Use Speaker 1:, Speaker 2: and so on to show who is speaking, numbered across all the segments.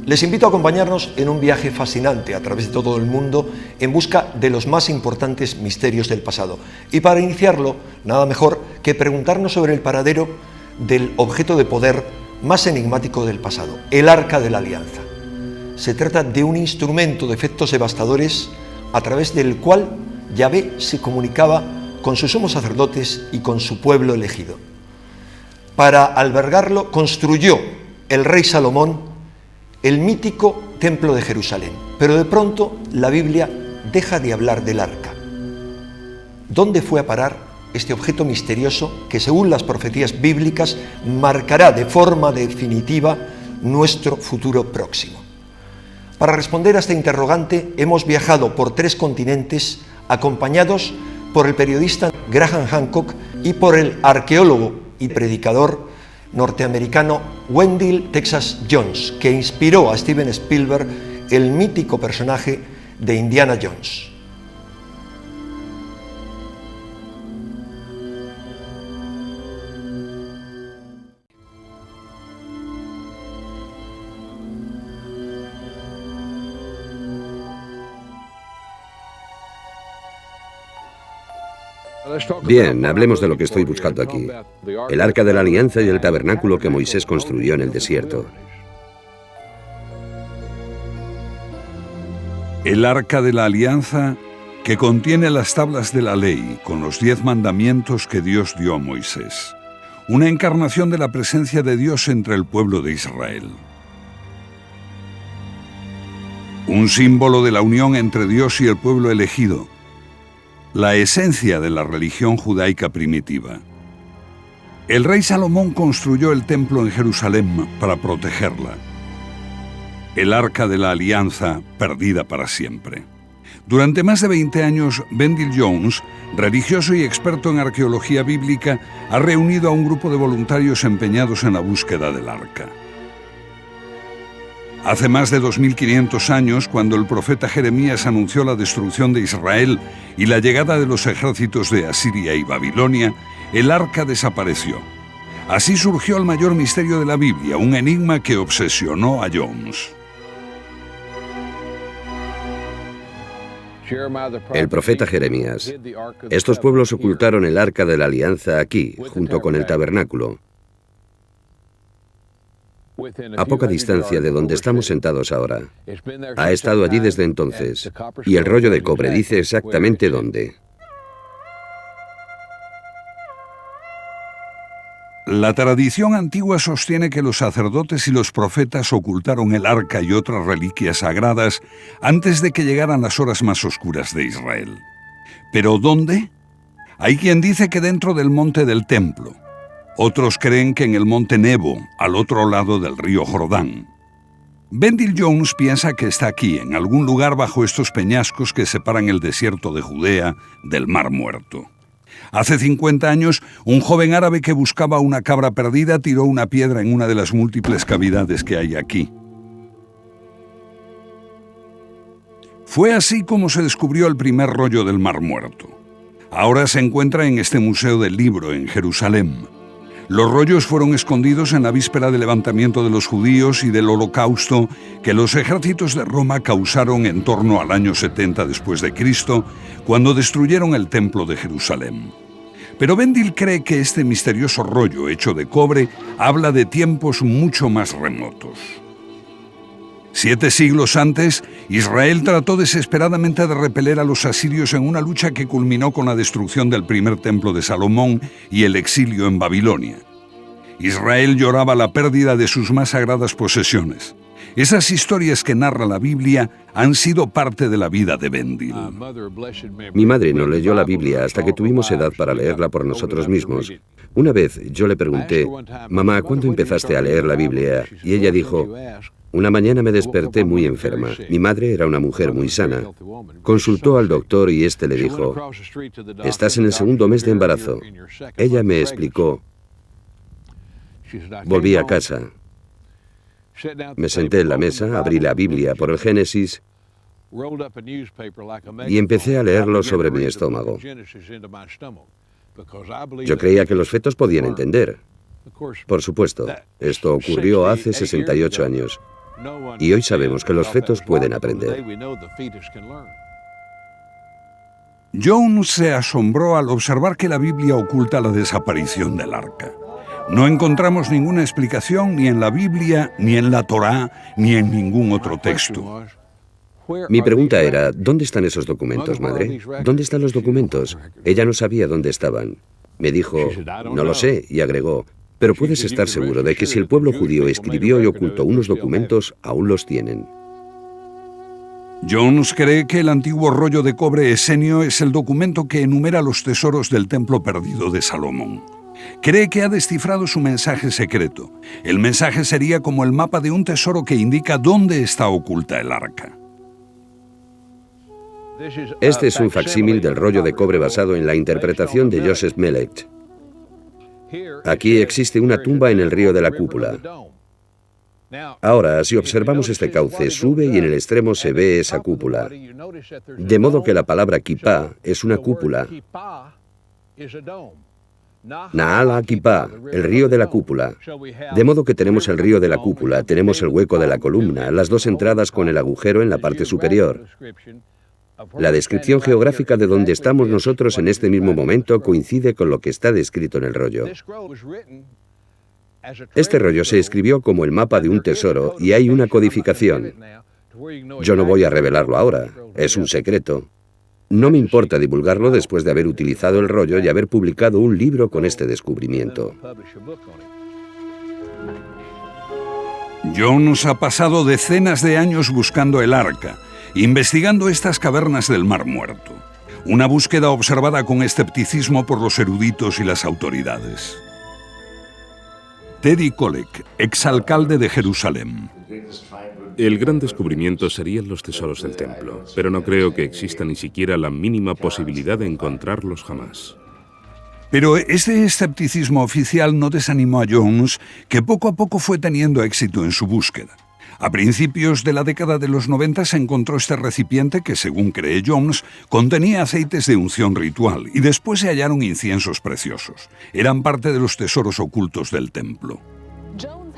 Speaker 1: Les invito a acompañarnos en un viaje fascinante a través de todo el mundo en busca de los más importantes misterios del pasado. Y para iniciarlo, nada mejor que preguntarnos sobre el paradero del objeto de poder más enigmático del pasado, el Arca de la Alianza. Se trata de un instrumento de efectos devastadores a través del cual Yahvé se comunicaba con sus sumos sacerdotes y con su pueblo elegido. Para albergarlo construyó el rey Salomón el mítico Templo de Jerusalén, pero de pronto la Biblia deja de hablar del arca. ¿Dónde fue a parar este objeto misterioso que, según las profecías bíblicas, marcará de forma definitiva nuestro futuro próximo? Para responder a este interrogante hemos viajado por 3 continentes acompañados por el periodista Graham Hancock y por el arqueólogo y predicador norteamericano Wendell Texas Jones, que inspiró a Steven Spielberg el mítico personaje de Indiana Jones.
Speaker 2: Bien, hablemos de lo que estoy buscando aquí. El Arca de la Alianza y el tabernáculo que Moisés construyó en el desierto.
Speaker 3: El Arca de la Alianza, que contiene las tablas de la ley con los 10 mandamientos que Dios dio a Moisés. Una encarnación de la presencia de Dios entre el pueblo de Israel. Un símbolo de la unión entre Dios y el pueblo elegido. La esencia de la religión judaica primitiva. El rey Salomón construyó el templo en Jerusalén para protegerla. El Arca de la Alianza perdida para siempre. Durante más de 20 años, Wendell Jones, religioso y experto en arqueología bíblica, ha reunido a un grupo de voluntarios empeñados en la búsqueda del Arca. Hace más de 2500 años, cuando el profeta Jeremías anunció la destrucción de Israel y la llegada de los ejércitos de Asiria y Babilonia, el arca desapareció. Así surgió el mayor misterio de la Biblia, un enigma que obsesionó a Jones.
Speaker 2: El profeta Jeremías. Estos pueblos ocultaron el Arca de la Alianza aquí, junto con el tabernáculo, a poca distancia de donde estamos sentados ahora. Ha estado allí desde entonces, y el rollo de cobre dice exactamente dónde.
Speaker 3: La tradición antigua sostiene que los sacerdotes y los profetas ocultaron el arca y otras reliquias sagradas antes de que llegaran las horas más oscuras de Israel. ¿Pero dónde? Hay quien dice que dentro del monte del templo. Otros creen que en el monte Nebo, al otro lado del río Jordán. Wendell Jones piensa que está aquí, en algún lugar bajo estos peñascos que separan el desierto de Judea del Mar Muerto. Hace 50 años, un joven árabe que buscaba una cabra perdida tiró una piedra en una de las múltiples cavidades que hay aquí. Fue así como se descubrió el primer rollo del Mar Muerto. Ahora se encuentra en este Museo del Libro, en Jerusalén. Los rollos fueron escondidos en la víspera del levantamiento de los judíos y del holocausto que los ejércitos de Roma causaron en torno al año 70 después de Cristo, cuando destruyeron el templo de Jerusalén. Pero Wendell cree que este misterioso rollo hecho de cobre habla de tiempos mucho más remotos. 7 siglos antes, Israel trató desesperadamente de repeler a los asirios en una lucha que culminó con la destrucción del primer templo de Salomón y el exilio en Babilonia. Israel lloraba la pérdida de sus más sagradas posesiones. Esas historias que narra la Biblia han sido parte de la vida de Wendell.
Speaker 2: Mi madre no leyó la Biblia hasta que tuvimos edad para leerla por nosotros mismos. Una vez yo le pregunté, «Mamá, ¿cuándo empezaste a leer la Biblia?» Y ella dijo, «Una mañana me desperté muy enferma. Mi madre era una mujer muy sana. Consultó al doctor y este le dijo, «Estás en el 2.º mes de embarazo». Ella me explicó. Volví a casa. Me senté en la mesa, abrí la Biblia por el Génesis y empecé a leerlo sobre mi estómago. Yo creía que los fetos podían entender. Por supuesto, esto ocurrió hace 68 años. Y hoy sabemos que los fetos pueden aprender.
Speaker 3: Jones se asombró al observar que la Biblia oculta la desaparición del arca. No encontramos ninguna explicación ni en la Biblia, ni en la Torá, ni en ningún otro texto.
Speaker 2: Mi pregunta era, ¿dónde están esos documentos, madre? ¿Dónde están los documentos? Ella no sabía dónde estaban. Me dijo, no lo sé, y agregó, pero puedes estar seguro de que si el pueblo judío escribió y ocultó unos documentos, aún los tienen.
Speaker 3: Jones cree que el antiguo rollo de cobre esenio es el documento que enumera los tesoros del templo perdido de Salomón. Cree que ha descifrado su mensaje secreto. El mensaje sería como el mapa de un tesoro que indica dónde está oculta el arca.
Speaker 2: Este es un facsímil del rollo de cobre basado en la interpretación de Joseph Melech. Aquí existe una tumba en el río de la cúpula. Ahora, si observamos este cauce, sube y en el extremo se ve esa cúpula. De modo que la palabra kipá es una cúpula. Naala Kipá, el río de la cúpula. De modo que tenemos el río de la cúpula, tenemos el hueco de la columna, las dos entradas con el agujero en la parte superior. La descripción geográfica de donde estamos nosotros en este mismo momento coincide con lo que está descrito en el rollo. Este rollo se escribió como el mapa de un tesoro y hay una codificación. Yo no voy a revelarlo ahora, es un secreto. No me importa divulgarlo después de haber utilizado el rollo y haber publicado un libro con este descubrimiento.
Speaker 3: Jones ha pasado decenas de años buscando el arca, investigando estas cavernas del Mar Muerto. Una búsqueda observada con escepticismo por los eruditos y las autoridades. Teddy Kollek, exalcalde de Jerusalén.
Speaker 4: El gran descubrimiento serían los tesoros del templo, pero no creo que exista ni siquiera la mínima posibilidad de encontrarlos jamás.
Speaker 3: Pero este escepticismo oficial no desanimó a Jones, que poco a poco fue teniendo éxito en su búsqueda. A principios de la década de los 90 se encontró este recipiente que, según cree Jones, contenía aceites de unción ritual y después se hallaron inciensos preciosos. Eran parte de los tesoros ocultos del templo.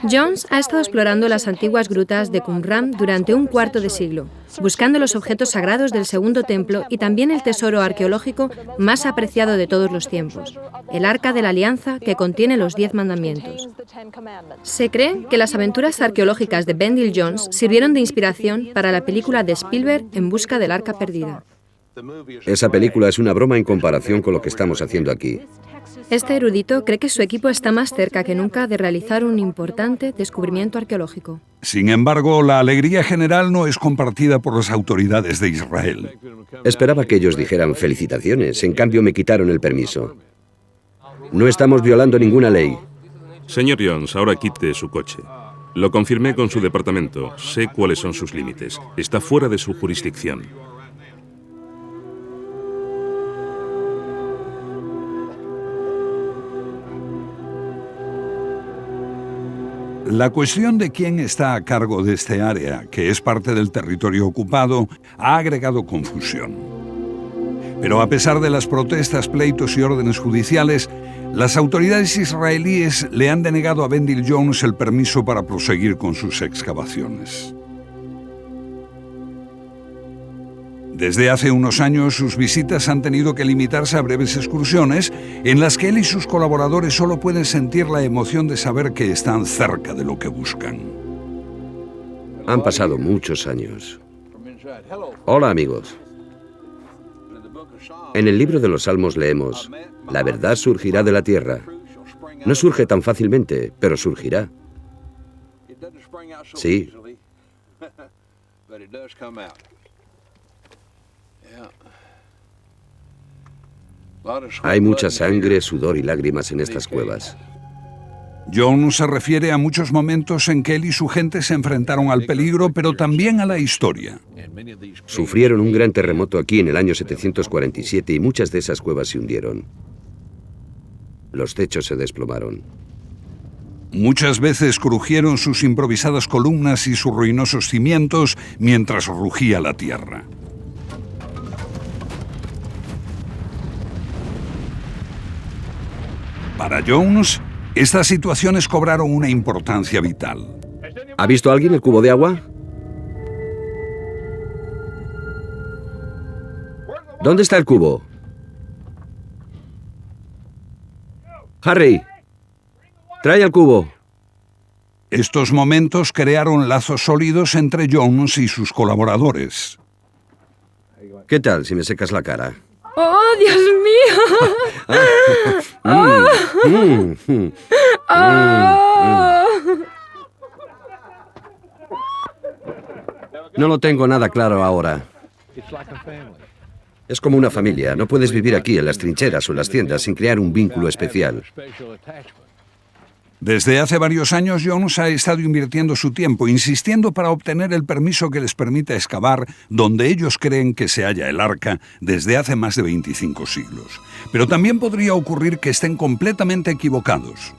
Speaker 5: Jones ha estado explorando las antiguas grutas de Qumran durante un cuarto de siglo, buscando los objetos sagrados del Segundo Templo y también el tesoro arqueológico más apreciado de todos los tiempos, el Arca de la Alianza que contiene los 10 mandamientos. Se cree que las aventuras arqueológicas de Bendill Jones sirvieron de inspiración para la película de Spielberg En busca del Arca perdida.
Speaker 2: Esa película es una broma en comparación con lo que estamos haciendo aquí.
Speaker 5: Este erudito cree que su equipo está más cerca que nunca de realizar un importante descubrimiento arqueológico.
Speaker 3: Sin embargo, la alegría general no es compartida por las autoridades de Israel.
Speaker 2: Esperaba que ellos dijeran felicitaciones, en cambio me quitaron el permiso. No estamos violando ninguna ley.
Speaker 4: Señor Jones, ahora quite su coche. Lo confirmé con su departamento. Sé cuáles son sus límites. Está fuera de su jurisdicción.
Speaker 3: La cuestión de quién está a cargo de este área, que es parte del territorio ocupado, ha agregado confusión. Pero a pesar de las protestas, pleitos y órdenes judiciales, las autoridades israelíes le han denegado a Bendill Jones el permiso para proseguir con sus excavaciones. Desde hace unos años, sus visitas han tenido que limitarse a breves excursiones en las que él y sus colaboradores solo pueden sentir la emoción de saber que están cerca de lo que buscan.
Speaker 2: Han pasado muchos años. Hola, amigos. En el libro de los Salmos leemos, la verdad surgirá de la tierra. No surge tan fácilmente, pero surgirá. Sí. Hay mucha sangre, sudor y lágrimas en estas cuevas.
Speaker 3: Jones se refiere a muchos momentos en que él y su gente se enfrentaron al peligro, pero también a la historia.
Speaker 2: Sufrieron un gran terremoto aquí en el año 747 y muchas de esas cuevas se hundieron. Los techos se desplomaron.
Speaker 3: Muchas veces crujieron sus improvisadas columnas y sus ruinosos cimientos mientras rugía la tierra. Para Jones, estas situaciones cobraron una importancia vital.
Speaker 2: ¿Ha visto alguien el cubo de agua? ¿Dónde está el cubo? Harry, trae el cubo.
Speaker 3: Estos momentos crearon lazos sólidos entre Jones y sus colaboradores.
Speaker 2: ¿Qué tal si me secas la cara?
Speaker 5: ¡Oh, Dios mío!
Speaker 2: No lo tengo nada claro ahora. Es como una familia. No puedes vivir aquí en las trincheras o en las tiendas sin crear un vínculo especial.
Speaker 3: Desde hace varios años, Jones ha estado invirtiendo su tiempo, insistiendo para obtener el permiso que les permita excavar donde ellos creen que se halla el arca desde hace más de 25 siglos. Pero también podría ocurrir que estén completamente equivocados.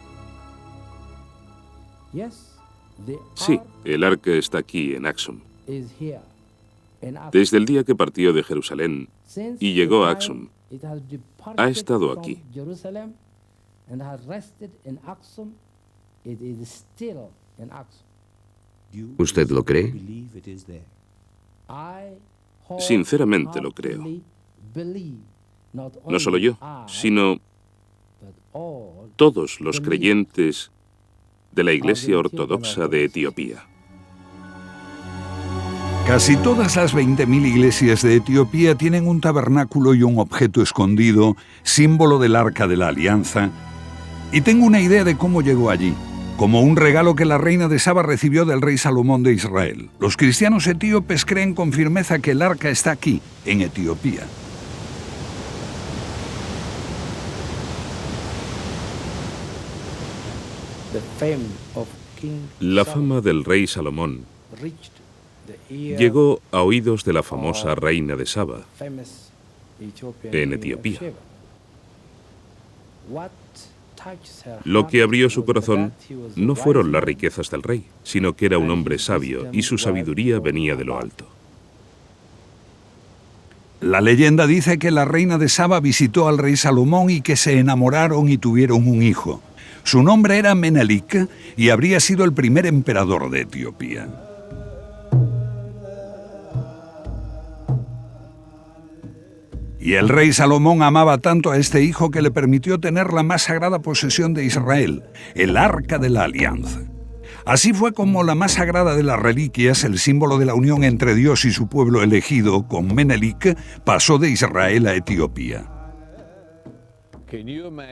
Speaker 4: Sí, el arca está aquí, en Axum. Desde el día que partió de Jerusalén y llegó a Axum, ha estado aquí.
Speaker 2: ¿Usted lo cree?
Speaker 4: Sinceramente lo creo. No solo yo, sino todos los creyentes de la Iglesia Ortodoxa de Etiopía.
Speaker 3: Casi todas las 20.000 iglesias de Etiopía tienen un tabernáculo y un objeto escondido, símbolo del Arca de la Alianza, y tengo una idea de cómo llegó allí, como un regalo que la reina de Saba recibió del rey Salomón de Israel. Los cristianos etíopes creen con firmeza que el arca está aquí, en Etiopía.
Speaker 4: La fama del rey Salomón llegó a oídos de la famosa reina de Saba, en Etiopía. Lo que abrió su corazón no fueron las riquezas del rey, sino que era un hombre sabio y su sabiduría venía de lo alto.
Speaker 3: La leyenda dice que la reina de Saba visitó al rey Salomón y que se enamoraron y tuvieron un hijo. Su nombre era Menelik y habría sido el primer emperador de Etiopía. Y el rey Salomón amaba tanto a este hijo que le permitió tener la más sagrada posesión de Israel, el Arca de la Alianza. Así fue como la más sagrada de las reliquias, el símbolo de la unión entre Dios y su pueblo elegido, con Menelik, pasó de Israel a Etiopía.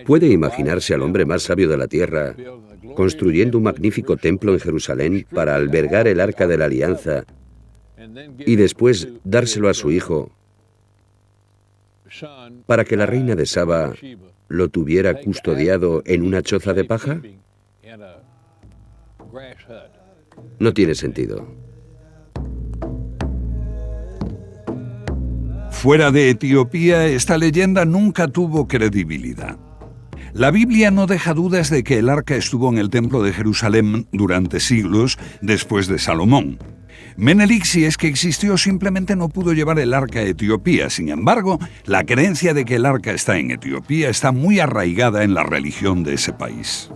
Speaker 2: ¿Puede imaginarse al hombre más sabio de la tierra construyendo un magnífico templo en Jerusalén para albergar el Arca de la Alianza y después dárselo a su hijo para que la reina de Saba lo tuviera custodiado en una choza de paja? No tiene sentido.
Speaker 3: Fuera de Etiopía, esta leyenda nunca tuvo credibilidad. La Biblia no deja dudas de que el arca estuvo en el templo de Jerusalén durante siglos después de Salomón. Menelik, si es que existió, simplemente no pudo llevar el arca a Etiopía. Sin embargo, la creencia de que el arca está en Etiopía está muy arraigada en la religión de ese país.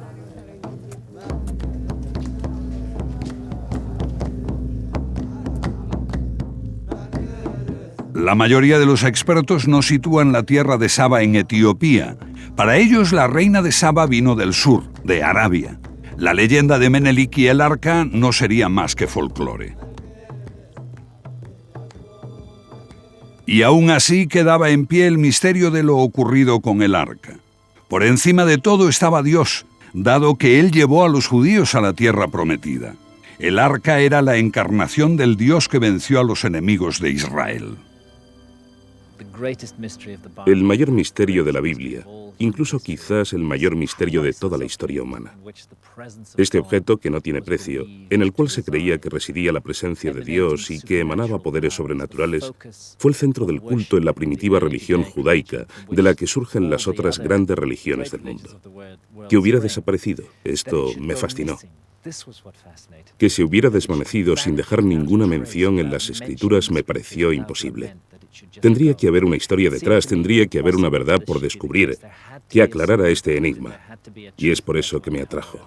Speaker 3: La mayoría de los expertos no sitúan la tierra de Saba en Etiopía. Para ellos, la reina de Saba vino del sur, de Arabia. La leyenda de Menelik y el arca no sería más que folclore. Y aún así quedaba en pie el misterio de lo ocurrido con el arca. Por encima de todo estaba Dios, dado que Él llevó a los judíos a la tierra prometida. El arca era la encarnación del Dios que venció a los enemigos de Israel.
Speaker 4: El mayor misterio de la Biblia, incluso quizás el mayor misterio de toda la historia humana. Este objeto, que no tiene precio, en el cual se creía que residía la presencia de Dios y que emanaba poderes sobrenaturales, fue el centro del culto en la primitiva religión judaica, de la que surgen las otras grandes religiones del mundo. Que hubiera desaparecido, esto me fascinó. Que se hubiera desvanecido sin dejar ninguna mención en las escrituras me pareció imposible. Tendría que haber una historia detrás, tendría que haber una verdad por descubrir que aclarara este enigma. Y es por eso que me atrajo.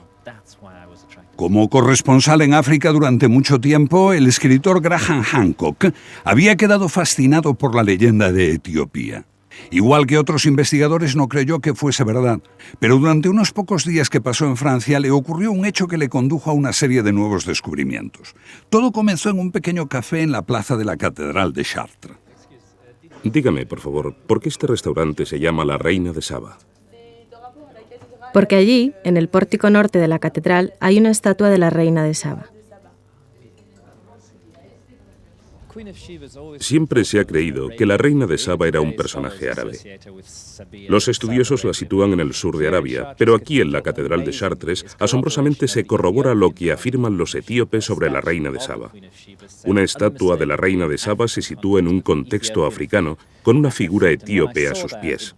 Speaker 3: Como corresponsal en África durante mucho tiempo, el escritor Graham Hancock había quedado fascinado por la leyenda de Etiopía. Igual que otros investigadores, no creyó que fuese verdad, pero durante unos pocos días que pasó en Francia le ocurrió un hecho que le condujo a una serie de nuevos descubrimientos. Todo comenzó en un pequeño café en la plaza de la Catedral de Chartres.
Speaker 4: Dígame, por favor, ¿por qué este restaurante se llama La Reina de Saba?
Speaker 5: Porque allí, en el pórtico norte de la catedral, hay una estatua de la reina de Saba.
Speaker 4: Siempre se ha creído que la reina de Saba era un personaje árabe. Los estudiosos la sitúan en el sur de Arabia, pero aquí en la Catedral de Chartres, asombrosamente se corrobora lo que afirman los etíopes sobre la reina de Saba. Una estatua de la reina de Saba se sitúa en un contexto africano, con una figura etíope a sus pies.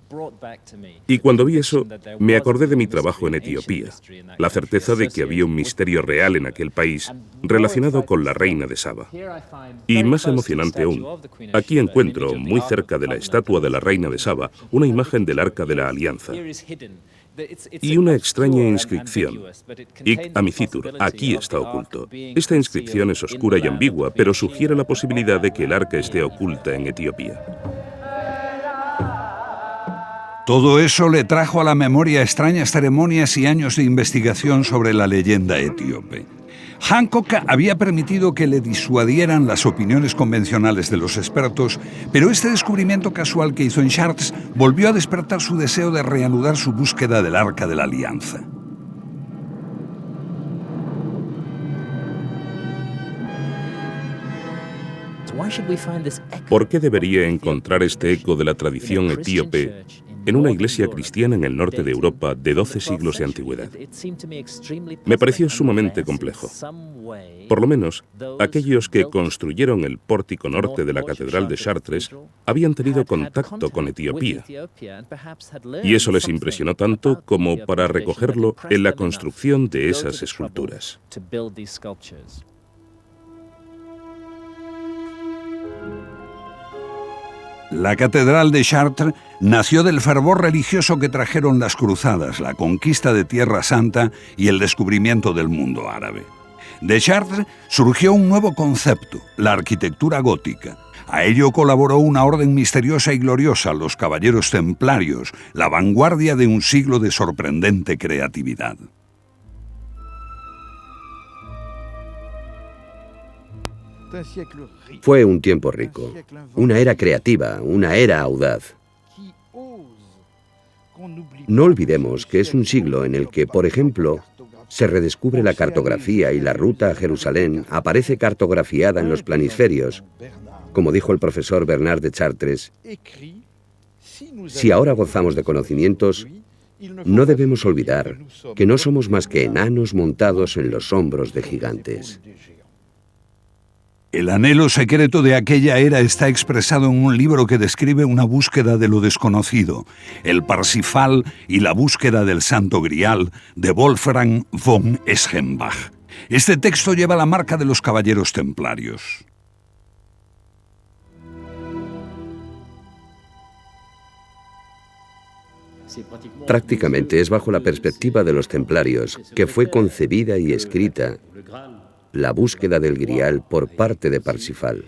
Speaker 4: Y cuando vi eso, me acordé de mi trabajo en Etiopía, la certeza de que había un misterio real en aquel país relacionado con la reina de Saba. Y más emocionante aún, aquí encuentro, muy cerca de la estatua de la reina de Saba, una imagen del Arca de la Alianza y una extraña inscripción. Iq Amicitur, aquí está oculto. Esta inscripción es oscura y ambigua, pero sugiere la posibilidad de que el arca esté oculta en Etiopía.
Speaker 3: Todo eso le trajo a la memoria extrañas ceremonias y años de investigación sobre la leyenda etíope. Hancock había permitido que le disuadieran las opiniones convencionales de los expertos, pero este descubrimiento casual que hizo en Chartres volvió a despertar su deseo de reanudar su búsqueda del Arca de la Alianza.
Speaker 4: ¿Por qué debería encontrar este eco de la tradición etíope en una iglesia cristiana en el norte de Europa de 12 siglos de antigüedad? Me pareció sumamente complejo. Por lo menos, aquellos que construyeron el pórtico norte de la Catedral de Chartres habían tenido contacto con Etiopía. Y eso les impresionó tanto como para recogerlo en la construcción de esas esculturas.
Speaker 3: La Catedral de Chartres nació del fervor religioso que trajeron las cruzadas, la conquista de Tierra Santa y el descubrimiento del mundo árabe. De Chartres surgió un nuevo concepto, la arquitectura gótica. A ello colaboró una orden misteriosa y gloriosa, los Caballeros Templarios, la vanguardia de un siglo de sorprendente creatividad.
Speaker 2: Fue un tiempo rico, una era creativa, una era audaz. No olvidemos que es un siglo en el que, por ejemplo, se redescubre la cartografía y la ruta a Jerusalén aparece cartografiada en los planisferios. Como dijo el profesor Bernard de Chartres, si ahora gozamos de conocimientos, no debemos olvidar que no somos más que enanos montados en los hombros de gigantes.
Speaker 3: El anhelo secreto de aquella era está expresado en un libro que describe una búsqueda de lo desconocido, el Parsifal y la búsqueda del Santo Grial, de Wolfram von Eschenbach. Este texto lleva la marca de los Caballeros Templarios.
Speaker 2: Prácticamente es bajo la perspectiva de los templarios que fue concebida y escrita la búsqueda del Grial por parte de Parsifal.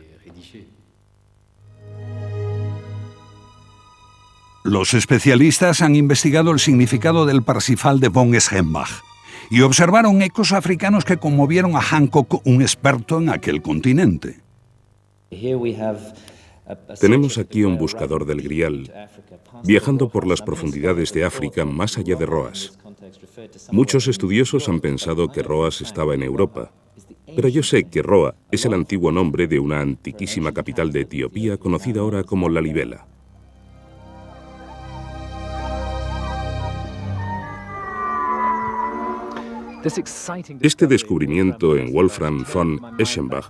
Speaker 3: Los especialistas han investigado el significado del Parsifal de von Eschenbach y observaron ecos africanos que conmovieron a Hancock, un experto en aquel continente.
Speaker 4: Tenemos aquí un buscador del Grial, viajando por las profundidades de África más allá de Roas. Muchos estudiosos han pensado que Roas estaba en Europa, pero yo sé que Roa es el antiguo nombre de una antiquísima capital de Etiopía conocida ahora como Lalibela. Este descubrimiento en Wolfram von Eschenbach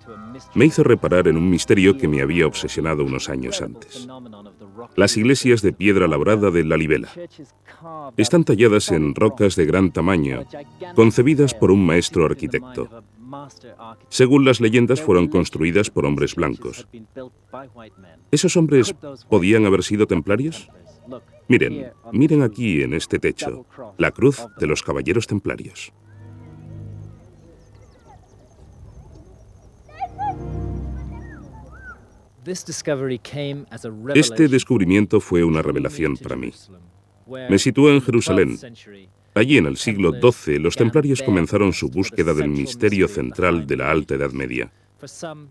Speaker 4: me hizo reparar en un misterio que me había obsesionado unos años antes. Las iglesias de piedra labrada de Lalibela están talladas en rocas de gran tamaño, concebidas por un maestro arquitecto. Según las leyendas, fueron construidas por hombres blancos. ¿Esos hombres podían haber sido templarios? Miren aquí en este techo, la cruz de los Caballeros Templarios. Este descubrimiento fue una revelación para mí. Me situó en Jerusalén. Allí, en el siglo XII, los templarios comenzaron su búsqueda del misterio central de la Alta Edad Media.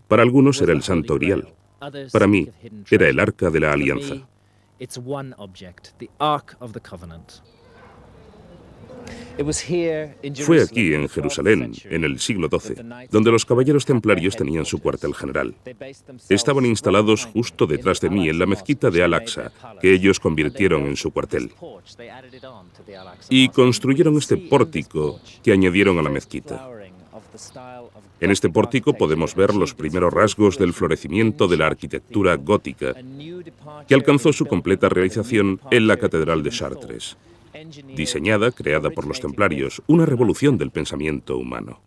Speaker 4: Para algunos era el Santo Grial. Para mí, era el Arca de la Alianza. Fue aquí, en Jerusalén, en el siglo XII, donde los caballeros templarios tenían su cuartel general. Estaban instalados justo detrás de mí, en la mezquita de Al-Aqsa, que ellos convirtieron en su cuartel. Y construyeron este pórtico que añadieron a la mezquita. En este pórtico podemos ver los primeros rasgos del florecimiento de la arquitectura gótica, que alcanzó su completa realización en la Catedral de Chartres. Diseñada, creada por los templarios, una revolución del pensamiento humano.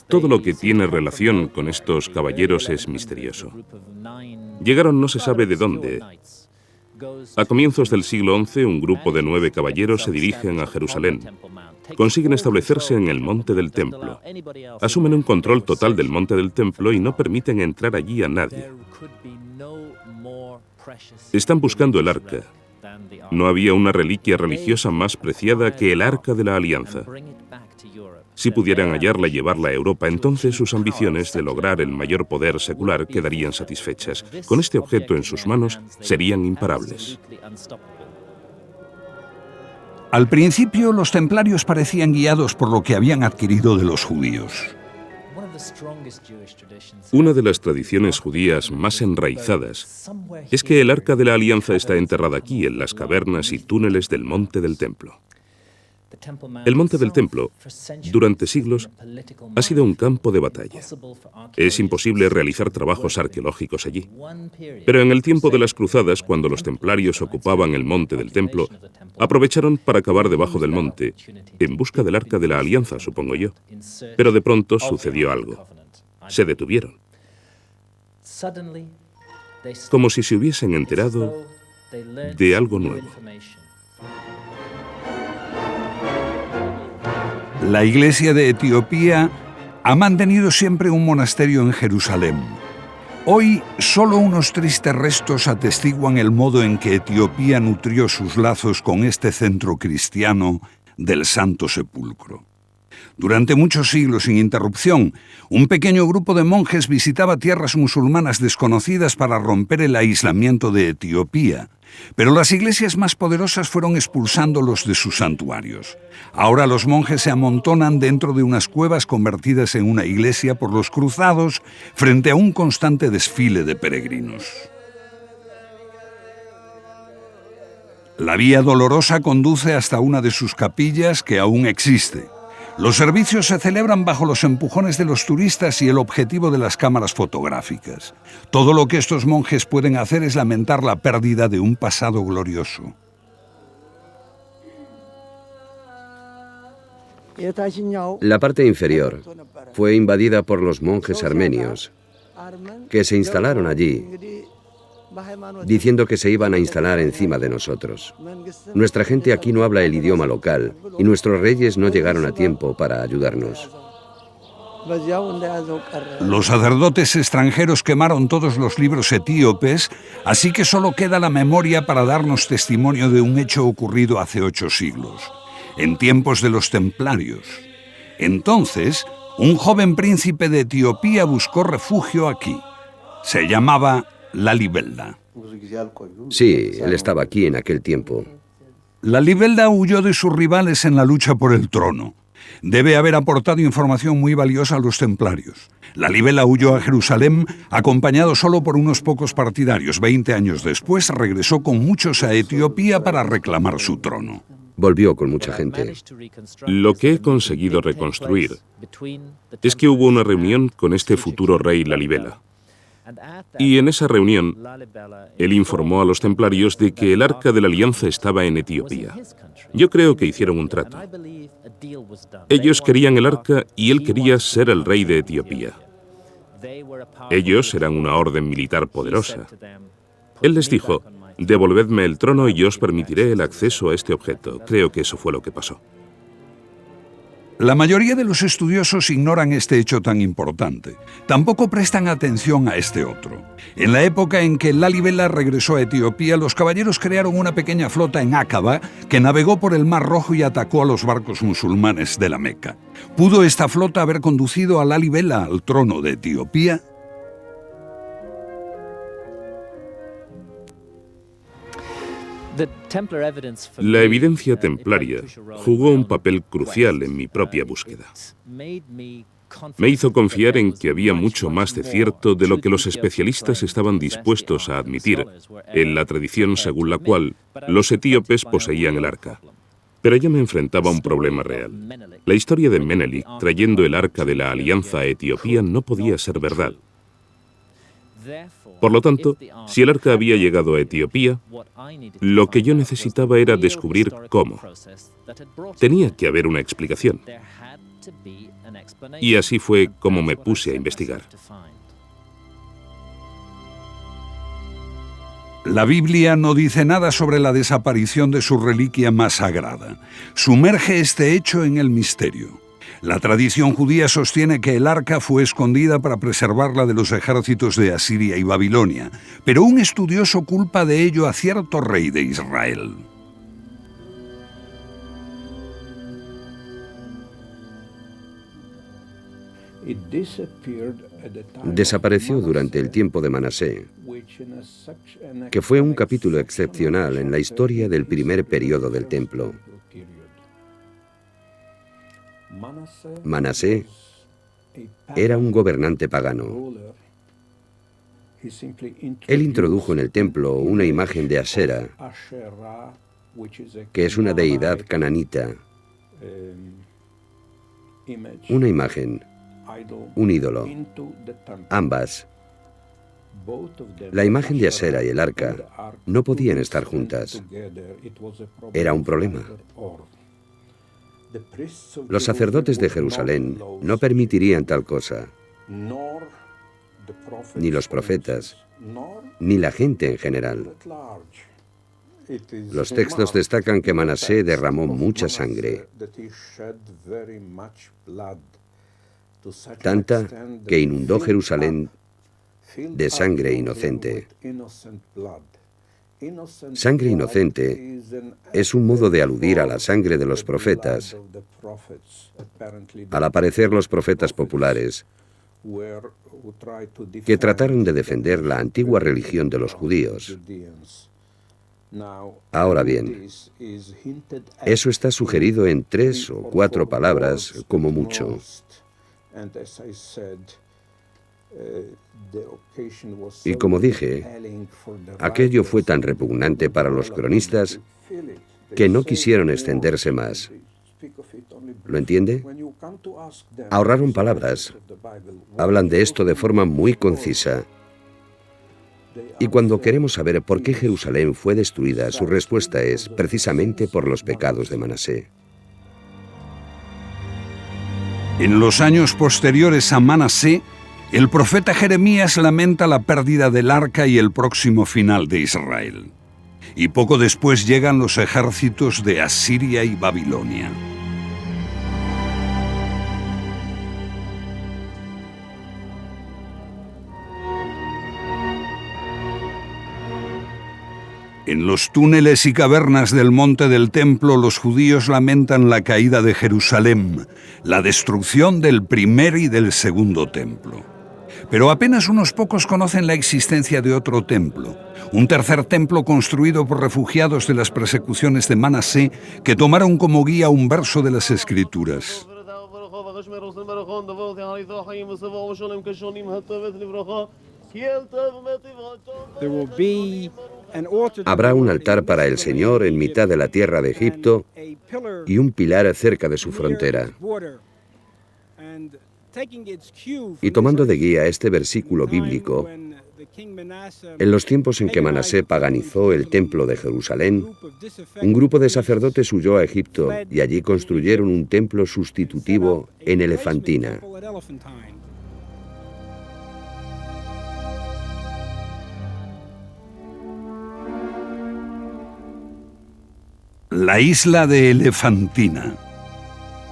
Speaker 4: Todo lo que tiene relación con estos caballeros es misterioso. Llegaron no se sabe de dónde. A comienzos del siglo XI, un grupo de 9 caballeros se dirigen a Jerusalén. Consiguen establecerse en el Monte del Templo. Asumen un control total del Monte del Templo y no permiten entrar allí a nadie. Están buscando el arca. No había una reliquia religiosa más preciada que el Arca de la Alianza. Si pudieran hallarla y llevarla a Europa, entonces sus ambiciones de lograr el mayor poder secular quedarían satisfechas. Con este objeto en sus manos, serían imparables.
Speaker 3: Al principio, los templarios parecían guiados por lo que habían adquirido de los judíos.
Speaker 4: Una de las tradiciones judías más enraizadas es que el Arca de la Alianza está enterrada aquí, en las cavernas y túneles del Monte del Templo. El Monte del Templo, durante siglos, ha sido un campo de batalla. Es imposible realizar trabajos arqueológicos allí. Pero en el tiempo de las cruzadas, cuando los templarios ocupaban el Monte del Templo, aprovecharon para cavar debajo del monte, en busca del Arca de la Alianza, supongo yo. Pero de pronto sucedió algo. Se detuvieron. Como si se hubiesen enterado de algo nuevo.
Speaker 3: La Iglesia de Etiopía ha mantenido siempre un monasterio en Jerusalén. Hoy, solo unos tristes restos atestiguan el modo en que Etiopía nutrió sus lazos con este centro cristiano del Santo Sepulcro. Durante muchos siglos sin interrupción, un pequeño grupo de monjes visitaba tierras musulmanas desconocidas para romper el aislamiento de Etiopía, pero las iglesias más poderosas fueron expulsándolos de sus santuarios. Ahora los monjes se amontonan dentro de unas cuevas convertidas en una iglesia por los cruzados frente a un constante desfile de peregrinos. La Vía Dolorosa conduce hasta una de sus capillas que aún existe. Los servicios se celebran bajo los empujones de los turistas y el objetivo de las cámaras fotográficas. Todo lo que estos monjes pueden hacer es lamentar la pérdida de un pasado glorioso.
Speaker 2: La parte inferior fue invadida por los monjes armenios, que se instalaron allí, diciendo que se iban a instalar encima de nosotros. Nuestra gente aquí no habla el idioma local y nuestros reyes no llegaron a tiempo para ayudarnos.
Speaker 3: Los sacerdotes extranjeros quemaron todos los libros etíopes, así que solo queda la memoria para darnos testimonio de un hecho ocurrido hace 8 siglos, en tiempos de los templarios. Entonces, un joven príncipe de Etiopía buscó refugio aquí. Se llamaba Lalibela.
Speaker 2: Sí, él estaba aquí en aquel tiempo.
Speaker 3: Lalibela huyó de sus rivales en la lucha por el trono. Debe haber aportado información muy valiosa a los templarios. Lalibela huyó a Jerusalén acompañado solo por unos pocos partidarios. 20 años después regresó con muchos a Etiopía para reclamar su trono.
Speaker 2: Volvió con mucha gente.
Speaker 4: Lo que he conseguido reconstruir es que hubo una reunión con este futuro rey Lalibela. Y en esa reunión, él informó a los templarios de que el Arca de la Alianza estaba en Etiopía. Yo creo que hicieron un trato. Ellos querían el arca y él quería ser el rey de Etiopía. Ellos eran una orden militar poderosa. Él les dijo: devolvedme el trono y yo os permitiré el acceso a este objeto. Creo que eso fue lo que pasó.
Speaker 3: La mayoría de los estudiosos ignoran este hecho tan importante. Tampoco prestan atención a este otro. En la época en que Lalibela regresó a Etiopía, los caballeros crearon una pequeña flota en Aqaba que navegó por el Mar Rojo y atacó a los barcos musulmanes de la Meca. ¿Pudo esta flota haber conducido a Lalibela al trono de Etiopía?
Speaker 4: La evidencia templaria jugó un papel crucial en mi propia búsqueda. Me hizo confiar en que había mucho más de cierto de lo que los especialistas estaban dispuestos a admitir en la tradición según la cual los etíopes poseían el arca. Pero yo me enfrentaba a un problema real. La historia de Menelik trayendo el arca de la alianza a Etiopía no podía ser verdad. Por lo tanto, si el arca había llegado a Etiopía, lo que yo necesitaba era descubrir cómo. Tenía que haber una explicación. Y así fue como me puse a investigar.
Speaker 3: La Biblia no dice nada sobre la desaparición de su reliquia más sagrada. Sumerge este hecho en el misterio. La tradición judía sostiene que el arca fue escondida para preservarla de los ejércitos de Asiria y Babilonia, pero un estudioso culpa de ello a cierto rey de Israel.
Speaker 2: Desapareció durante el tiempo de Manasé, que fue un capítulo excepcional en la historia del primer período del templo. Manasé era un gobernante pagano. Él introdujo en el templo una imagen de Asera, que es una deidad cananita, una imagen, un ídolo, ambas. La imagen de Asera y el arca no podían estar juntas. Era un problema. Los sacerdotes de Jerusalén no permitirían tal cosa, ni los profetas, ni la gente en general. Los textos destacan que Manasé derramó mucha sangre, tanta que inundó Jerusalén de sangre inocente. Sangre inocente es un modo de aludir a la sangre de los profetas. Al aparecer los profetas populares, que trataron de defender la antigua religión de los judíos. Ahora bien, eso está sugerido en 3 o 4 palabras, como mucho. Y como dije, aquello fue tan repugnante para los cronistas que no quisieron extenderse más. ¿Lo entiende? Ahorraron palabras. Hablan de esto de forma muy concisa. Y cuando queremos saber por qué Jerusalén fue destruida, su respuesta es precisamente por los pecados de Manasé.
Speaker 3: En los años posteriores a Manasé, el profeta Jeremías lamenta la pérdida del arca y el próximo final de Israel. Y poco después llegan los ejércitos de Asiria y Babilonia. En los túneles y cavernas del monte del templo, los judíos lamentan la caída de Jerusalén, la destrucción del primer y del segundo templo. Pero apenas unos pocos conocen la existencia de otro templo, un tercer templo construido por refugiados de las persecuciones de Manasé que tomaron como guía un verso de las Escrituras.
Speaker 2: Habrá un altar para el Señor en mitad de la tierra de Egipto y un pilar cerca de su frontera. Y tomando de guía este versículo bíblico, en los tiempos en que Manasé paganizó el templo de Jerusalén, un grupo de sacerdotes huyó a Egipto y allí construyeron un templo sustitutivo en Elefantina.
Speaker 3: La isla de Elefantina.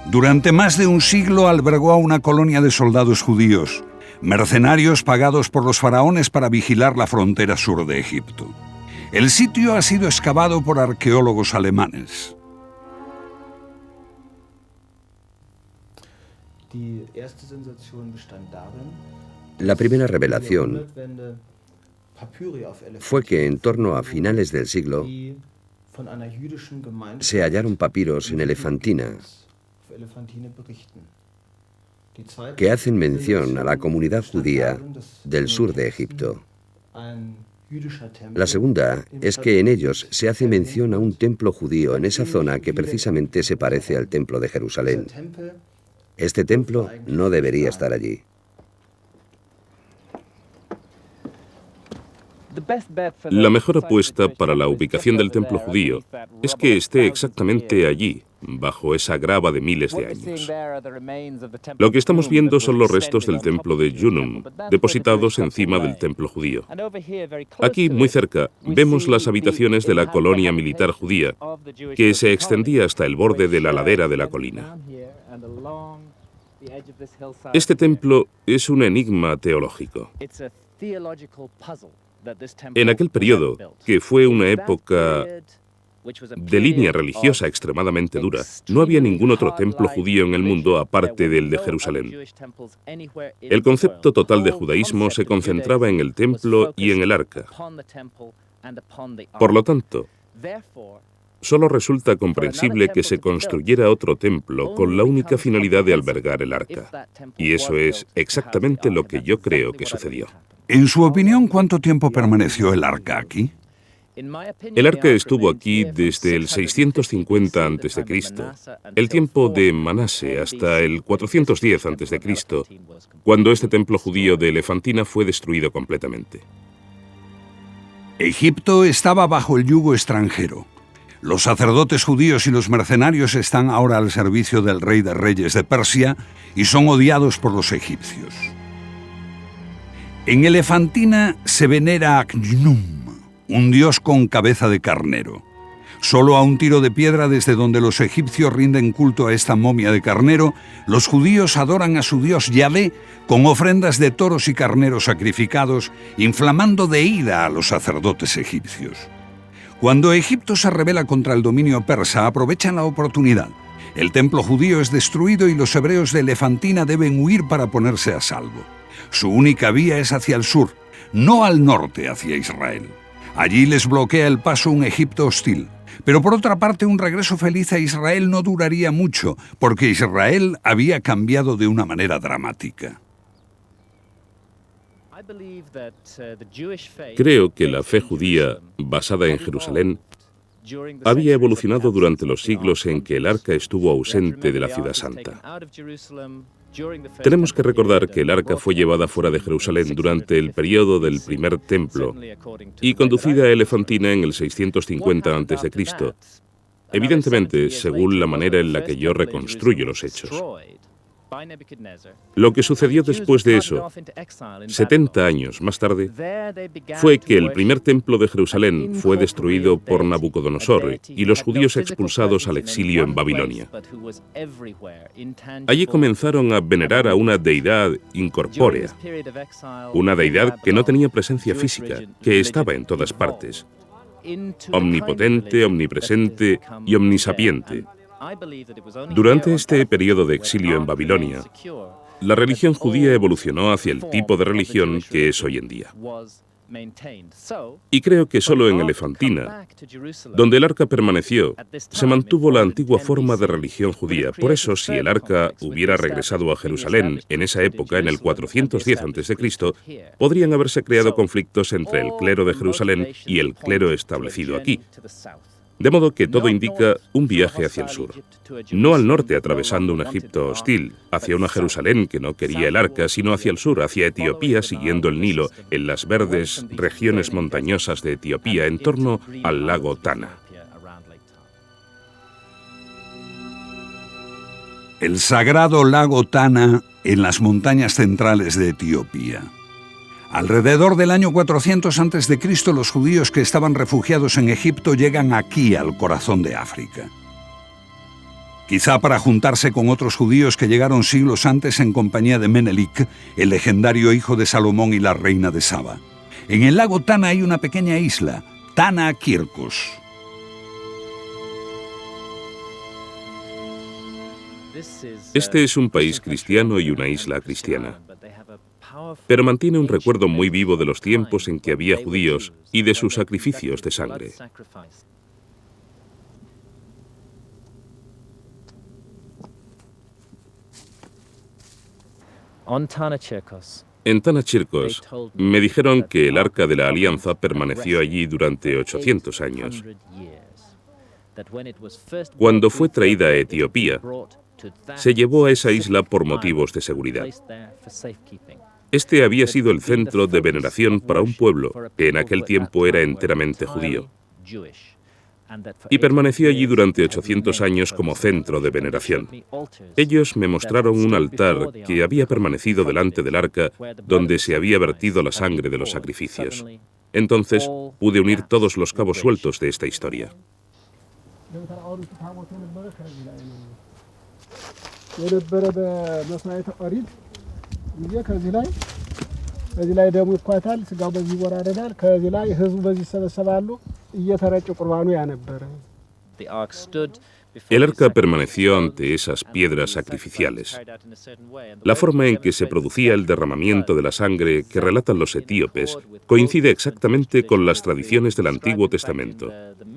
Speaker 3: Durante más de un siglo albergó a una colonia de soldados judíos, mercenarios pagados por los faraones para vigilar la frontera sur de Egipto. El sitio ha sido excavado por arqueólogos alemanes.
Speaker 2: La primera revelación fue que en torno a finales del siglo se hallaron papiros en Elefantina que hacen mención a la comunidad judía del sur de Egipto. La segunda es que en ellos se hace mención a un templo judío en esa zona que precisamente se parece al templo de Jerusalén. Este templo no debería estar allí.
Speaker 4: La mejor apuesta para la ubicación del templo judío es que esté exactamente allí, bajo esa grava de miles de años. Lo que estamos viendo son los restos del templo de Junum, depositados encima del templo judío. Aquí, muy cerca, vemos las habitaciones de la colonia militar judía, que se extendía hasta el borde de la ladera de la colina. Este templo es un enigma teológico. En aquel periodo, que fue una época de línea religiosa extremadamente dura, no había ningún otro templo judío en el mundo aparte del de Jerusalén. El concepto total de judaísmo se concentraba en el templo y en el arca. Por lo tanto, solo resulta comprensible que se construyera otro templo con la única finalidad de albergar el arca. Y eso es exactamente lo que yo creo que sucedió.
Speaker 3: En su opinión, ¿cuánto tiempo permaneció el arca aquí?
Speaker 4: El arca estuvo aquí desde el 650 a.C., el tiempo de Manase, hasta el 410 a.C., cuando este templo judío de Elefantina fue destruido completamente.
Speaker 3: Egipto estaba bajo el yugo extranjero. Los sacerdotes judíos y los mercenarios están ahora al servicio del rey de reyes de Persia y son odiados por los egipcios. En Elefantina se venera a Khnum, un dios con cabeza de carnero. Solo a un tiro de piedra desde donde los egipcios rinden culto a esta momia de carnero, los judíos adoran a su dios Yahvé con ofrendas de toros y carneros sacrificados, inflamando de ira a los sacerdotes egipcios. Cuando Egipto se rebela contra el dominio persa, aprovechan la oportunidad. El templo judío es destruido y los hebreos de Elefantina deben huir para ponerse a salvo. Su única vía es hacia el sur, no al norte, hacia Israel. Allí les bloquea el paso un Egipto hostil. Pero por otra parte, un regreso feliz a Israel no duraría mucho, porque Israel había cambiado de una manera dramática.
Speaker 4: Creo que la fe judía, basada en Jerusalén, había evolucionado durante los siglos en que el arca estuvo ausente de la ciudad santa. Tenemos que recordar que el arca fue llevada fuera de Jerusalén durante el periodo del primer templo y conducida a Elefantina en el 650 a.C., evidentemente según la manera en la que yo reconstruyo los hechos. Lo que sucedió después de eso, 70 años más tarde, fue que el primer templo de Jerusalén fue destruido por Nabucodonosor y los judíos expulsados al exilio en Babilonia. Allí comenzaron a venerar a una deidad incorpórea, una deidad que no tenía presencia física, que estaba en todas partes, omnipotente, omnipresente y omnisapiente. Durante este periodo de exilio en Babilonia, la religión judía evolucionó hacia el tipo de religión que es hoy en día. Y creo que solo en Elefantina, donde el arca permaneció, se mantuvo la antigua forma de religión judía. Por eso, si el arca hubiera regresado a Jerusalén en esa época, en el 410 a.C., podrían haberse creado conflictos entre el clero de Jerusalén y el clero establecido aquí. De modo que todo indica un viaje hacia el sur. No al norte atravesando un Egipto hostil, hacia una Jerusalén que no quería el arca, sino hacia el sur, hacia Etiopía, siguiendo el Nilo, en las verdes regiones montañosas de Etiopía, en torno al lago Tana.
Speaker 3: El sagrado lago Tana en las montañas centrales de Etiopía. Alrededor del año 400 a.C., los judíos que estaban refugiados en Egipto llegan aquí, al corazón de África. quizá para juntarse con otros judíos que llegaron siglos antes en compañía de Menelik, el legendario hijo de Salomón y la reina de Saba. En el lago Tana hay una pequeña isla, Tana Kirkos.
Speaker 4: Este es un país cristiano y una isla cristiana, pero mantiene un recuerdo muy vivo de los tiempos en que había judíos y de sus sacrificios de sangre. En Tanachirkos me dijeron que el Arca de la Alianza permaneció allí durante 800 años. Cuando fue traída a Etiopía, se llevó a esa isla por motivos de seguridad. Este había sido el centro de veneración para un pueblo que en aquel tiempo era enteramente judío, y permaneció allí durante 800 años como centro de veneración. Ellos me mostraron un altar que había permanecido delante del arca, donde se había vertido la sangre de los sacrificios. Entonces pude unir todos los cabos sueltos de esta historia.
Speaker 6: በዚህ ላይ ደሙ ይኳታል፣ ስጋው በዚህ ይወራረዳል። ከዚህ ላይ ህዝቡ በዚህ ይሰበሰባሉ፣ እየተረጨ ቁርባኑ ያነበረ።
Speaker 4: El arca permaneció ante esas piedras sacrificiales. La forma en que se producía el derramamiento de la sangre que relatan los etíopes coincide exactamente con las tradiciones del Antiguo Testamento.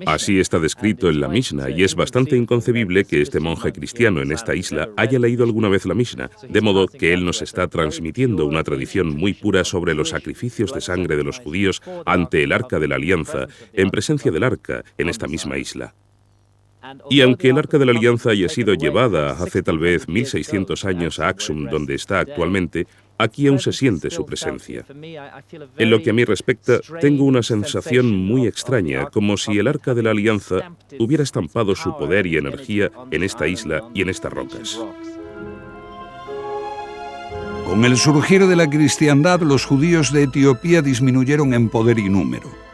Speaker 4: Así está descrito en la Mishnah, y es bastante inconcebible que este monje cristiano en esta isla haya leído alguna vez la Mishnah, de modo que él nos está transmitiendo una tradición muy pura sobre los sacrificios de sangre de los judíos ante el Arca de la Alianza, en presencia del Arca en esta misma isla. Y aunque el Arca de la Alianza haya sido llevada hace tal vez 1600 años a Aksum, donde está actualmente, aquí aún se siente su presencia. En lo que a mí respecta, tengo una sensación muy extraña, como si el Arca de la Alianza hubiera estampado su poder y energía en esta isla y en estas rocas.
Speaker 3: Con el surgir de la cristiandad, los judíos de Etiopía disminuyeron en poder y número.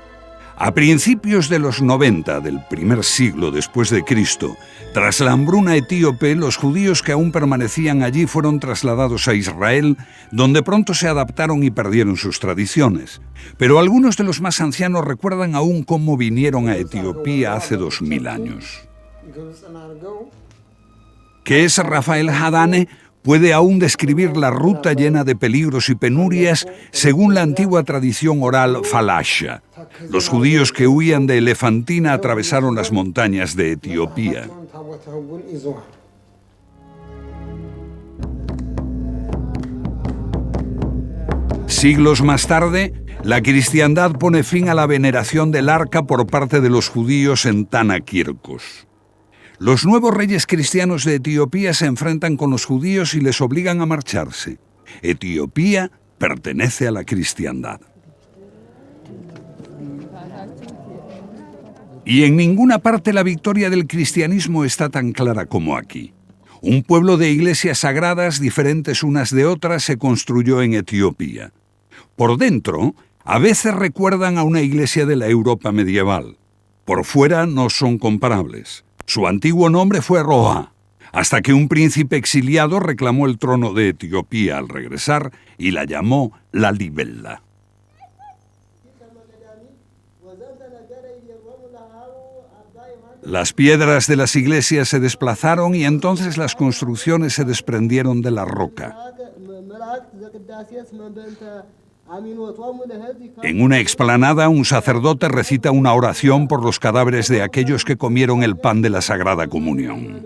Speaker 3: A principios de los 90 del primer siglo después de Cristo, tras la hambruna etíope, los judíos que aún permanecían allí fueron trasladados a Israel, donde pronto se adaptaron y perdieron sus tradiciones. Pero algunos de los más ancianos recuerdan aún cómo vinieron a Etiopía hace 2000 años. ¿Qué es Rafael Hadane? Puede aún describir la ruta llena de peligros y penurias según la antigua tradición oral falasha. Los judíos que huían de Elefantina atravesaron las montañas de Etiopía. Siglos más tarde, la cristiandad pone fin a la veneración del arca por parte de los judíos en Tana Kirkos. Los nuevos reyes cristianos de Etiopía se enfrentan con los judíos y les obligan a marcharse. Etiopía pertenece a la cristiandad. Y en ninguna parte la victoria del cristianismo está tan clara como aquí. Un pueblo de iglesias sagradas, diferentes unas de otras, se construyó en Etiopía. Por dentro, a veces recuerdan a una iglesia de la Europa medieval. Por fuera no son comparables. Su antiguo nombre fue Roa, hasta que un príncipe exiliado reclamó el trono de Etiopía al regresar y la llamó Lalibela. Las piedras de las iglesias se desplazaron y entonces las construcciones se desprendieron de la roca. En una explanada, un sacerdote recita una oración por los cadáveres de aquellos que comieron el pan de la Sagrada Comunión.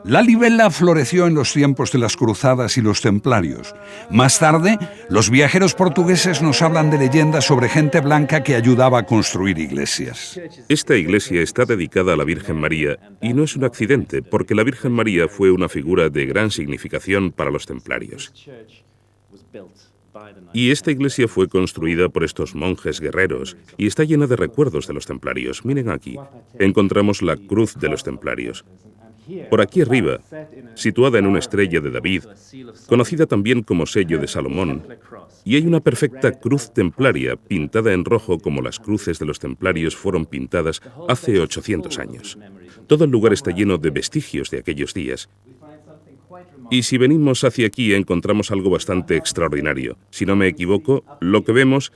Speaker 3: Lalibela floreció en los tiempos de las cruzadas y los templarios. Más tarde, los viajeros portugueses nos hablan de leyendas sobre gente blanca que ayudaba a construir iglesias.
Speaker 4: Esta iglesia está dedicada a la Virgen María y no es un accidente, porque la Virgen María fue una figura de gran significación para los templarios. Y esta iglesia fue construida por estos monjes guerreros y está llena de recuerdos de los templarios. Miren aquí, encontramos la cruz de los templarios. Por aquí arriba, situada en una estrella de David, conocida también como sello de Salomón, y hay una perfecta cruz templaria pintada en rojo como las cruces de los templarios fueron pintadas hace 800 años. Todo el lugar está lleno de vestigios de aquellos días. Y si venimos hacia aquí encontramos algo bastante extraordinario. Si no me equivoco, lo que vemos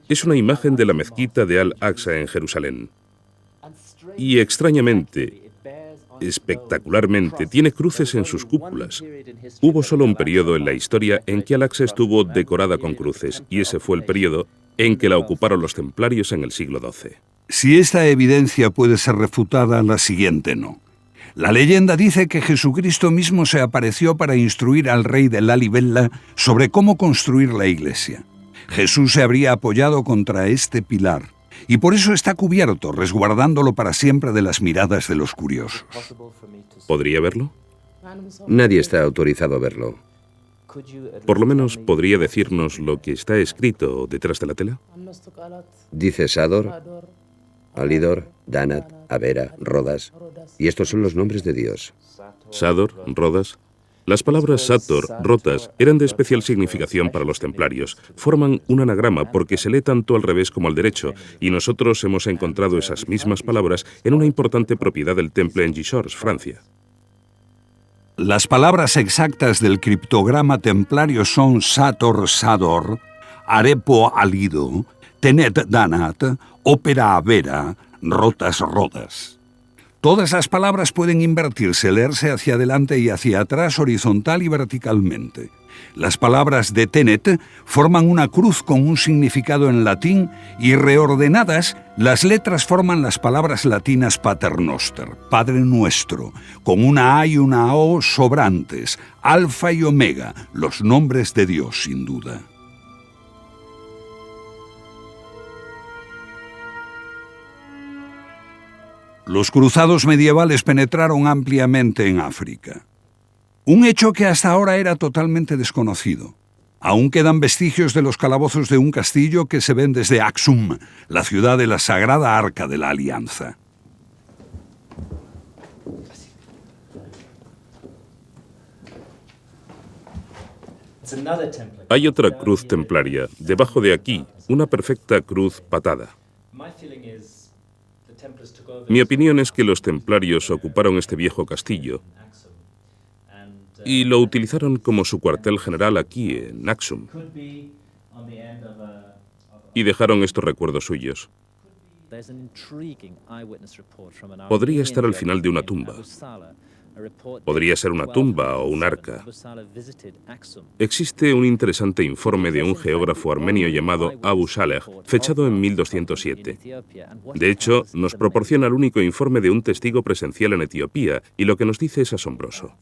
Speaker 4: es una imagen de la mezquita de Al-Aqsa en Jerusalén. Y extrañamente, espectacularmente, tiene cruces en sus cúpulas. Hubo solo un periodo en la historia en que Al-Aqsa estuvo decorada con cruces, y ese fue el periodo en que la ocuparon los templarios en el siglo XII.
Speaker 3: Si esta evidencia puede ser refutada, la siguiente no. La leyenda dice que Jesucristo mismo se apareció para instruir al rey de Lalibela sobre cómo construir la iglesia. Jesús se habría apoyado contra este pilar, y por eso está cubierto, resguardándolo para siempre de las miradas de los curiosos.
Speaker 4: ¿Podría verlo?
Speaker 2: Nadie está autorizado a verlo.
Speaker 4: Por lo menos podría decirnos lo que está escrito detrás de la tela.
Speaker 2: Dice Sador, Alidor, Danat, Avera, Rodas, y estos son los nombres de Dios.
Speaker 4: Sador, Rodas. Las palabras Sator, Rotas, eran de especial significación para los templarios. Forman un anagrama porque se lee tanto al revés como al derecho, y nosotros hemos encontrado esas mismas palabras en una importante propiedad del temple en Gisors, Francia.
Speaker 3: Las palabras exactas del criptograma templario son Sator, Sador, Arepo, Alido, Tenet, Danat, Ópera, Avera, Rotas, Rodas. Todas las palabras pueden invertirse, leerse hacia adelante y hacia atrás, horizontal y verticalmente. Las palabras de Tenet forman una cruz con un significado en latín y reordenadas, las letras forman las palabras latinas Paternoster, Padre Nuestro, con una A y una O sobrantes, Alfa y Omega, los nombres de Dios sin duda. Los cruzados medievales penetraron ampliamente en África. Un hecho que hasta ahora era totalmente desconocido. Aún quedan vestigios de los calabozos de un castillo que se ven desde Aksum, la ciudad de la Sagrada Arca de la Alianza.
Speaker 4: Hay otra cruz templaria, debajo de aquí, una perfecta cruz patada. Mi opinión es que los templarios ocuparon este viejo castillo y lo utilizaron como su cuartel general aquí, en Aksum, y dejaron estos recuerdos suyos. Podría estar al final de una tumba. Podría ser una tumba o un arca. Existe un interesante informe de un geógrafo armenio llamado Abu Saleh, fechado en 1207. De hecho, nos proporciona el único informe de un testigo presencial en Etiopía, y lo que nos dice es asombroso.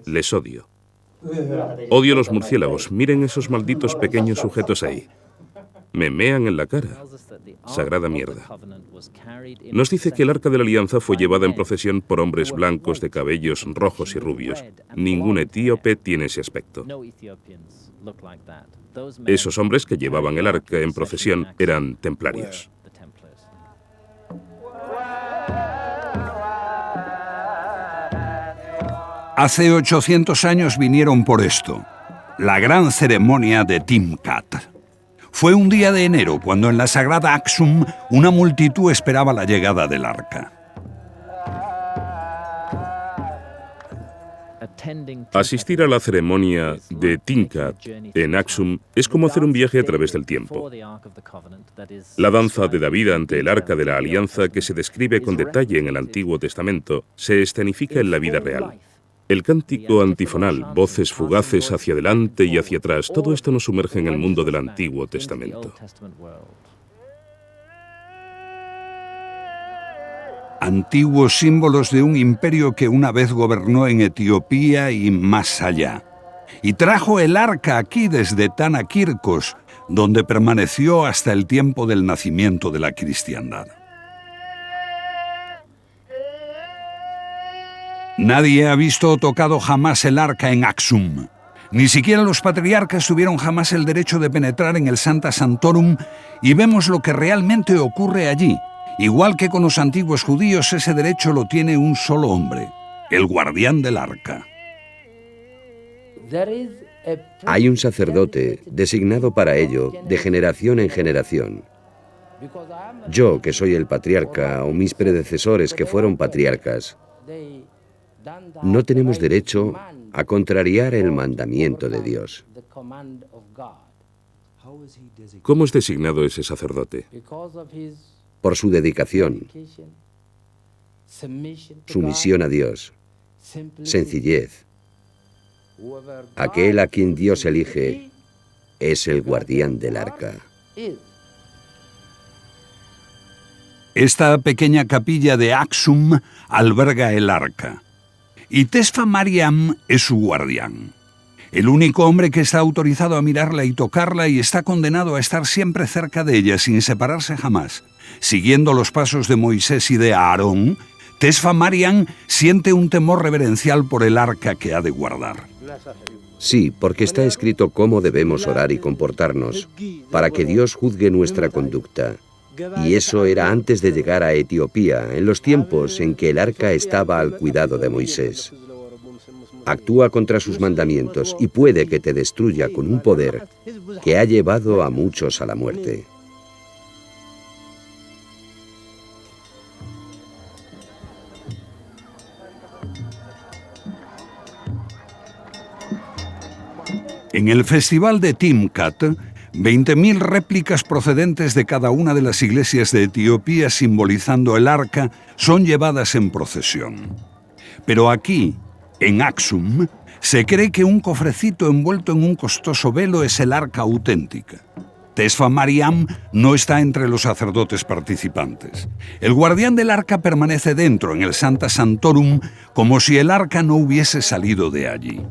Speaker 4: Les odio. Odio a los murciélagos. Miren esos malditos pequeños sujetos ahí. Me mean en la cara. Sagrada mierda. Nos dice que el Arca de la Alianza fue llevada en procesión por hombres blancos de cabellos rojos y rubios. Ningún etíope tiene ese aspecto. Esos hombres que llevaban el arca en procesión eran templarios.
Speaker 3: Hace 800 años vinieron por esto, la gran ceremonia de Timkat. Fue un día de enero cuando en la sagrada Aksum una multitud esperaba la llegada del arca.
Speaker 4: Asistir a la ceremonia de Timkat en Aksum es como hacer un viaje a través del tiempo. La danza de David ante el Arca de la Alianza, que se describe con detalle en el Antiguo Testamento, se escenifica en la vida real. El cántico antifonal, voces fugaces hacia adelante y hacia atrás, todo esto nos sumerge en el mundo del Antiguo Testamento.
Speaker 3: Antiguos símbolos de un imperio que una vez gobernó en Etiopía y más allá. Y trajo el arca aquí desde Tanakirkos, donde permaneció hasta el tiempo del nacimiento de la cristiandad. Nadie ha visto o tocado jamás el arca en Aksum. Ni siquiera los patriarcas tuvieron jamás el derecho de penetrar en el Sancta Sanctorum, y vemos lo que realmente ocurre allí. Igual que con los antiguos judíos, ese derecho lo tiene un solo hombre, el guardián del arca.
Speaker 2: Hay un sacerdote designado para ello de generación en generación. Yo, que soy el patriarca, o mis predecesores que fueron patriarcas, no tenemos derecho a contrariar el mandamiento de Dios.
Speaker 4: ¿Cómo es designado ese sacerdote?
Speaker 2: Por su dedicación, sumisión a Dios, sencillez. Aquel a quien Dios elige es el guardián del arca.
Speaker 3: Esta pequeña capilla de Axum alberga el arca, y Tesfa Mariam es su guardián. El único hombre que está autorizado a mirarla y tocarla y está condenado a estar siempre cerca de ella sin separarse jamás. Siguiendo los pasos de Moisés y de Aarón, Tesfa Mariam siente un temor reverencial por el arca que ha de guardar.
Speaker 2: Sí, porque está escrito cómo debemos orar y comportarnos, para que Dios juzgue nuestra conducta. Y eso era antes de llegar a Etiopía, en los tiempos en que el arca estaba al cuidado de Moisés. Actúa contra sus mandamientos y puede que te destruya con un poder que ha llevado a muchos a la muerte.
Speaker 3: En el festival de Timkat, 20.000 réplicas procedentes de cada una de las iglesias de Etiopía simbolizando el arca son llevadas en procesión. Pero aquí, en Axum, se cree que un cofrecito envuelto en un costoso velo es el arca auténtica. Tesfa Mariam no está entre los sacerdotes participantes. El guardián del arca permanece dentro, en el Sancta Sanctorum, como si el arca no hubiese salido de allí.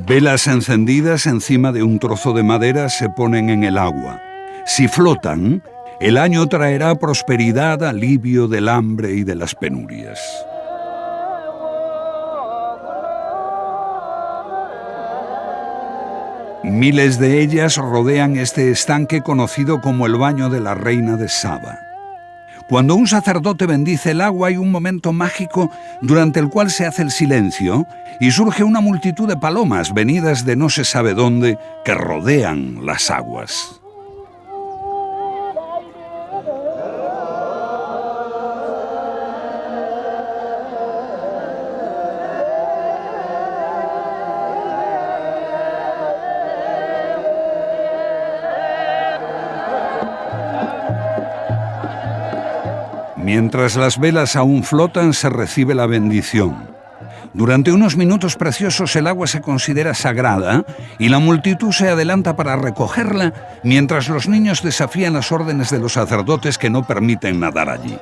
Speaker 3: Velas encendidas encima de un trozo de madera se ponen en el agua. Si flotan, el año traerá prosperidad, alivio del hambre y de las penurias. Miles de ellas rodean este estanque conocido como el baño de la reina de Saba. Cuando un sacerdote bendice el agua hay un momento mágico durante el cual se hace el silencio y surge una multitud de palomas venidas de no se sabe dónde que rodean las aguas. Mientras las velas aún flotan, se recibe la bendición. Durante unos minutos preciosos el agua se considera sagrada y la multitud se adelanta para recogerla, mientras los niños desafían las órdenes de los sacerdotes que no permiten nadar allí.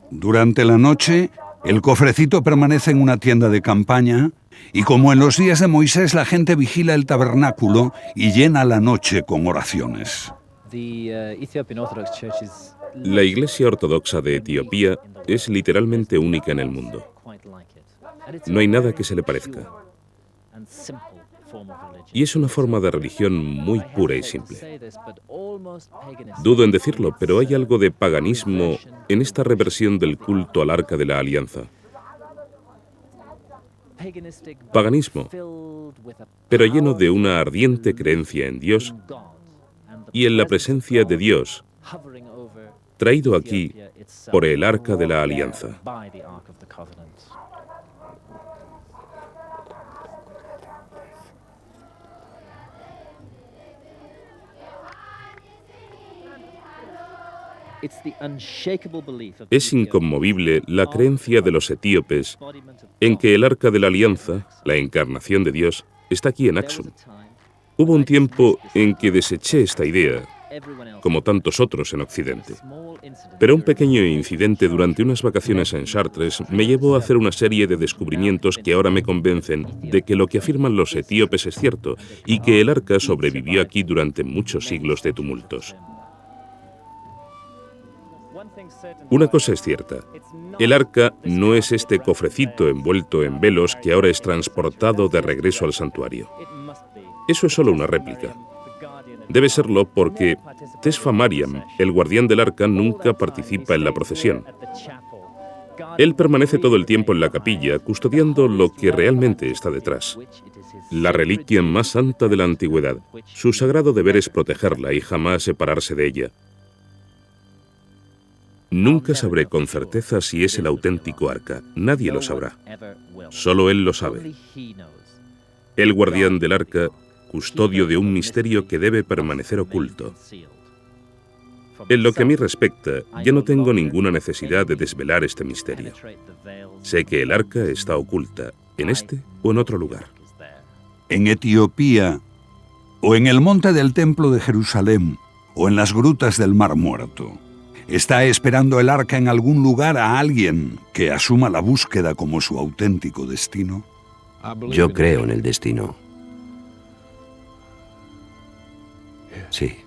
Speaker 3: Durante la noche, el cofrecito permanece en una tienda de campaña y, como en los días de Moisés, la gente vigila el tabernáculo y llena la noche con oraciones.
Speaker 4: La Iglesia Ortodoxa de Etiopía es literalmente única en el mundo. No hay nada que se le parezca. Y es una forma de religión muy pura y simple. Dudo en decirlo, pero hay algo de paganismo en esta reversión del culto al Arca de la Alianza. Paganismo, pero lleno de una ardiente creencia en Dios y en la presencia de Dios, traído aquí por el Arca de la Alianza. Es inconmovible la creencia de los etíopes en que el Arca de la Alianza, la encarnación de Dios, está aquí en Aksum. Hubo un tiempo en que deseché esta idea, como tantos otros en Occidente. Pero un pequeño incidente durante unas vacaciones en Chartres me llevó a hacer una serie de descubrimientos que ahora me convencen de que lo que afirman los etíopes es cierto y que el arca sobrevivió aquí durante muchos siglos de tumultos. Una cosa es cierta, el arca no es este cofrecito envuelto en velos que ahora es transportado de regreso al santuario. Eso es solo una réplica. Debe serlo porque Tesfa Mariam, el guardián del arca, nunca participa en la procesión. Él permanece todo el tiempo en la capilla, custodiando lo que realmente está detrás. La reliquia más santa de la antigüedad. Su sagrado deber es protegerla y jamás separarse de ella. Nunca sabré con certeza si es el auténtico arca. Nadie lo sabrá. Solo él lo sabe. El guardián del arca, custodio de un misterio que debe permanecer oculto. En lo que a mí respecta, ya no tengo ninguna necesidad de desvelar este misterio. Sé que el arca está oculta, en este o en otro lugar.
Speaker 3: En Etiopía, o en el monte del Templo de Jerusalén, o en las grutas del Mar Muerto. ¿Está esperando el arca en algún lugar a alguien que asuma la búsqueda como su auténtico destino?
Speaker 2: Yo creo en el destino. Sí.